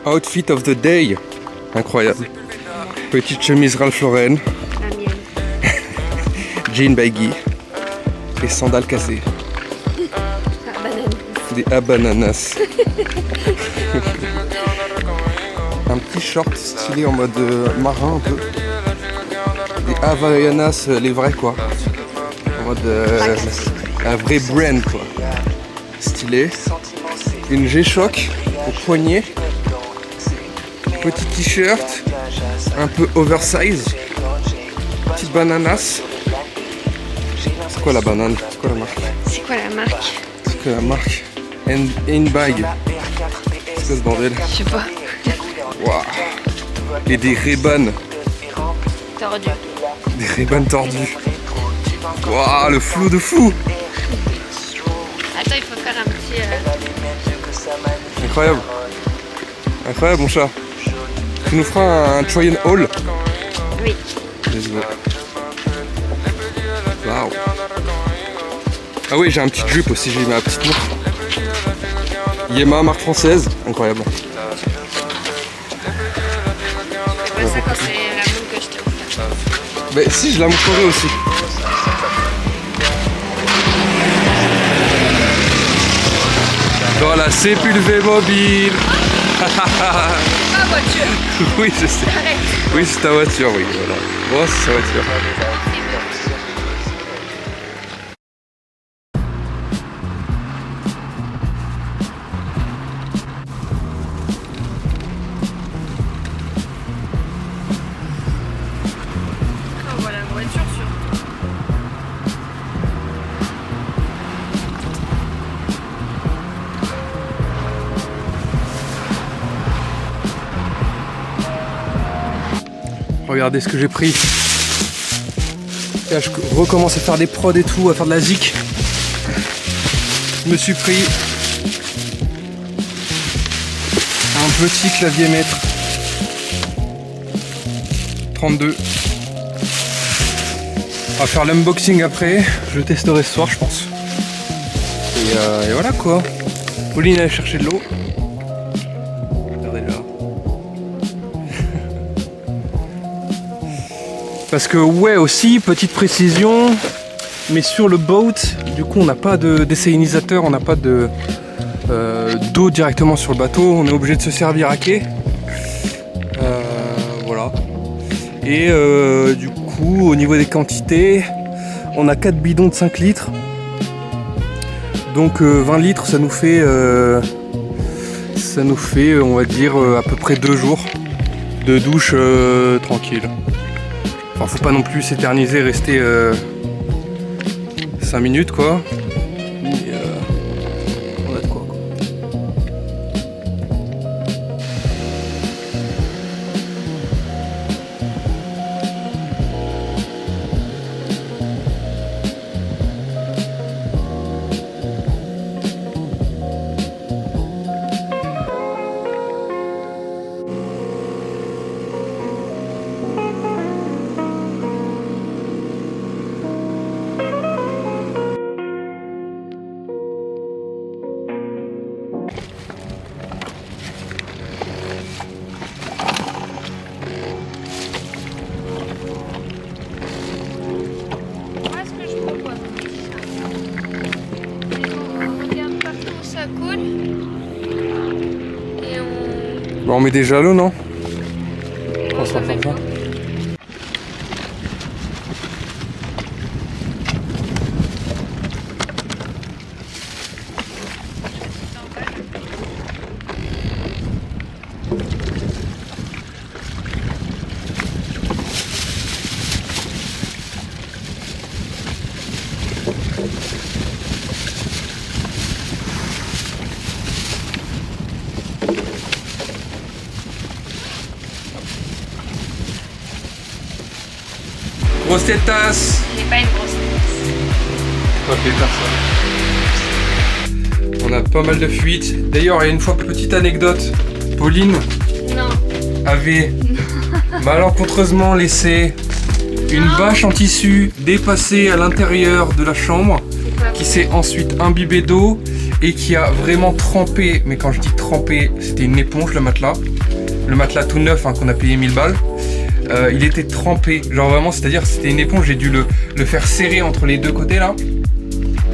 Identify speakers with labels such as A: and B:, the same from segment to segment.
A: Outfit of the day. Incroyable. Petite chemise Ralph Lauren.
B: La mienne.
A: Jean baggy. Et sandales cassées.
B: Ah, banane.
A: Des abananas. Un petit short stylé en mode marin un peu. Des Havaianas, les vrais quoi. En mode un vrai brand quoi. Stylé. Une G-Shock au poignet. Petit t-shirt. Un peu oversize. Petite bananas. C'est quoi la banane? C'est quoi la marque?
B: C'est quoi la marque?
A: C'est quoi la marque? Une bag. C'est quoi ce bordel?
B: Je sais pas.
A: Waouh. Et des Ray-Ban.
B: Tordu.
A: Des Ray-Ban tordus. Waouh, le flou de fou.
B: Attends, il faut faire un petit...
A: Incroyable. Incroyable mon chat. Tu nous feras un try and haul?
B: Oui.
A: Désolé. Waouh. Ah oui, j'ai un petit jupe aussi, j'ai ma petite montre. Yema, marque française. Incroyable.
B: C'est pas ça quand c'est la montre que je t'ai offerte.
A: Mais si, je la montrerai aussi. Dans la sépulvée mobile.
B: Ma voiture.
A: Oui, je sais.
B: Arrête.
A: Oui, c'est ta voiture, oui. Voilà. Bon, c'est sa voiture.
B: On voit la voiture sur...
A: Regardez ce que j'ai pris. Et là, je recommence à faire des prods et tout, à faire de la zik. Je me suis pris un petit clavier maître 32. On va faire l'unboxing après. Je testerai ce soir, je pense. Et voilà quoi. Pauline allait chercher de l'eau. Regardez là. Parce que ouais aussi, petite précision, mais sur le boat, du coup on n'a pas d'essainisateur, on n'a pas d'eau directement sur le bateau, on est obligé de se servir à quai. Voilà. Et du coup au niveau des quantités, on a 4 bidons de 5 litres. Donc 20 litres ça nous fait on va dire à peu près 2 jours de douche tranquille. Enfin, faut pas non plus s'éterniser, rester 5 minutes quoi. Et, on a de quoi.
B: Moi, ce que je propose, on regarde partout où ça coule. Et on...
A: Bon, on met déjà l'eau, non?
B: On
A: se faire ça. Grosse tasse.
B: J'ai pas une grosse tête.
A: On a pas mal de fuites. D'ailleurs, il y a une fois, petite anecdote. Pauline
B: Non.
A: avait malencontreusement laissé une bâche en tissu dépassée à l'intérieur de la chambre qui s'est ensuite imbibée d'eau et qui a vraiment trempé, mais quand je dis trempé, c'était une éponge le matelas tout neuf hein, qu'on a payé 1000 balles. Il était trempé, genre vraiment, c'est-à-dire c'était une éponge, j'ai dû le faire serrer entre les deux côtés là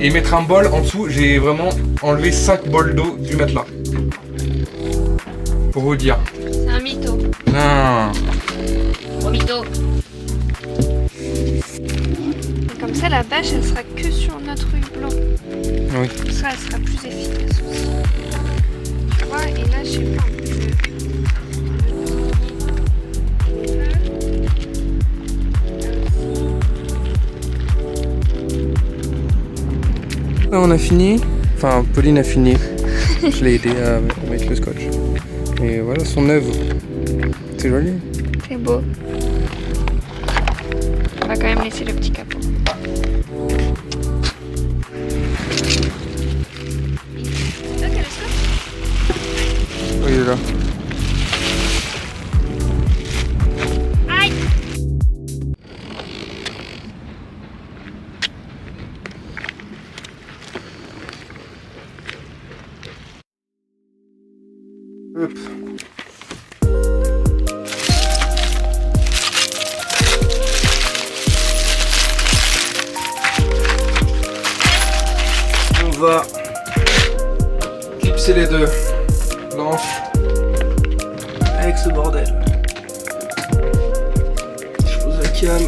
A: et mettre un bol en dessous. J'ai vraiment enlevé 5 bols d'eau du matelas. Pour vous dire.
B: C'est un mytho.
A: Non.
B: Gros mytho. Comme ça, la bâche, elle sera que sur notre rude blanc.
A: Oui.
B: Ça, elle sera plus efficace aussi. Tu vois, et là, je sais pas.
A: Là, on a fini. Enfin, Pauline a fini. Je l'ai aidé à mettre le scotch. Et voilà son œuvre. C'est joli.
B: C'est beau. On va quand même laisser le petit capot. C'est là qu'elle est scotch ?
A: Oui, il est là.
B: Aïe!
A: Hop. On va clipser les deux blanches avec ce bordel. Je pose la cam.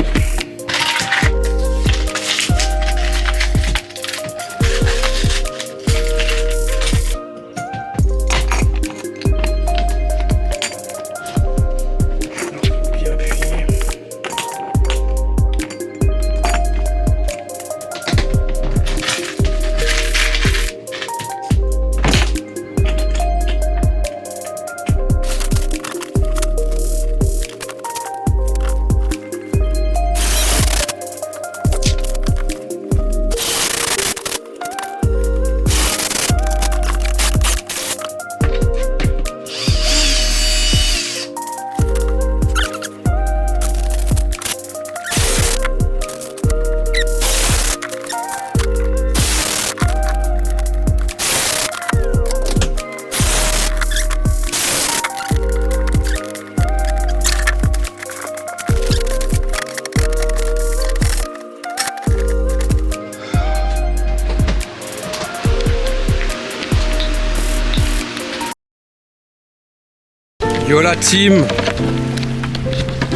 A: Yo la team,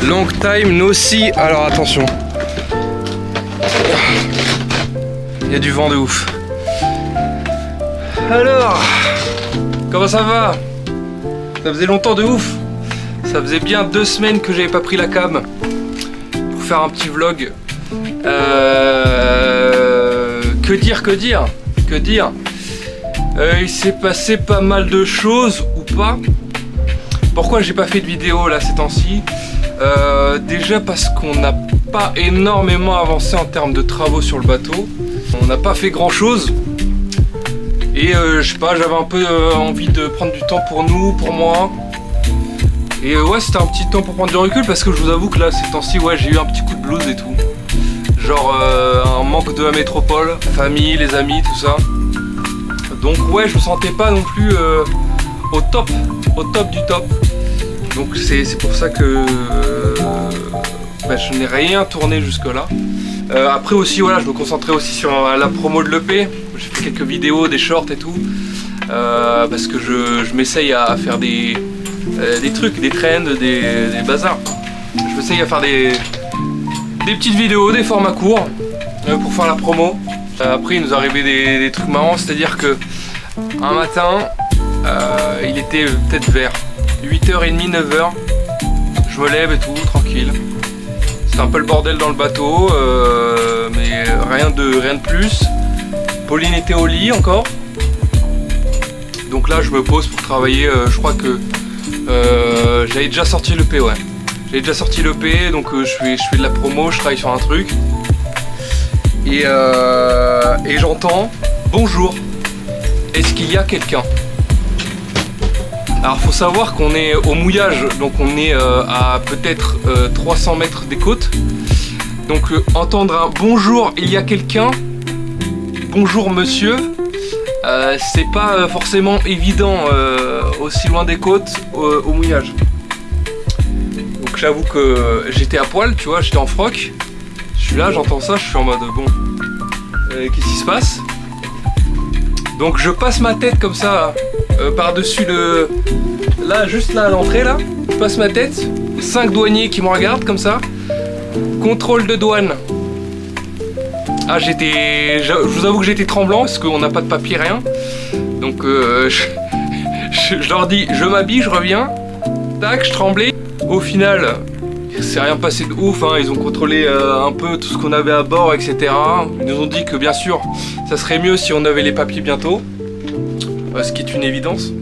A: long time no see. Alors attention, il y a du vent de ouf. Alors, comment ça va? Ça faisait longtemps de ouf. Ça faisait bien 2 semaines que j'avais pas pris la cam pour faire un petit vlog. Que dire? Il s'est passé pas mal de choses ou pas. Pourquoi j'ai pas fait de vidéo là ces temps-ci? Déjà parce qu'on n'a pas énormément avancé en termes de travaux sur le bateau. On n'a pas fait grand chose. Et je sais pas, j'avais un peu envie de prendre du temps pour nous, pour moi. Et ouais, c'était un petit temps pour prendre du recul parce que je vous avoue que là ces temps-ci, ouais, j'ai eu un petit coup de blues et tout. Genre un manque de la métropole, famille, les amis, tout ça. Donc ouais, je me sentais pas non plus au top du top. Donc c'est pour ça que je n'ai rien tourné jusque là. Après aussi voilà, je me concentrais aussi sur la promo de l'EP. J'ai fait quelques vidéos, des shorts et tout. Parce que je m'essaye à faire des trucs, des trends, des bazars. Je m'essaye à faire des petites vidéos, des formats courts pour faire la promo. Après il nous arrivait des trucs marrants, c'est-à-dire que un matin, il était peut-être vers 8h30, 9h, je me lève et tout, tranquille. C'est un peu le bordel dans le bateau, mais rien de plus. Pauline était au lit encore. Donc là je me pose pour travailler, je crois que j'avais déjà sorti l'EP, ouais. J'avais déjà sorti l'EP, donc je fais de la promo, je travaille sur un truc. Et j'entends « Bonjour, est-ce qu'il y a quelqu'un ?»
C: Alors faut savoir qu'on est au mouillage, donc on est à peut-être 300 mètres des côtes. Donc entendre un bonjour, il y a quelqu'un, bonjour monsieur, c'est pas forcément évident aussi loin des côtes au mouillage. Donc j'avoue que j'étais à poil, tu vois, j'étais en froc. Je suis là, j'entends ça, je suis en mode bon, qu'est-ce qui se passe? Donc je passe ma tête comme ça par-dessus le... Là, juste là à l'entrée là, je passe ma tête, 5 douaniers qui me regardent comme ça. Contrôle de douane. Ah je vous avoue que j'étais tremblant parce qu'on n'a pas de papier, rien. Donc je leur dis, je m'habille, je reviens. Tac, je tremblais. Au final, c'est rien passé de ouf, hein. Ils ont contrôlé un peu tout ce qu'on avait à bord, etc. Ils nous ont dit que bien sûr, ça serait mieux si on avait les papiers bientôt. Ce qui est une évidence.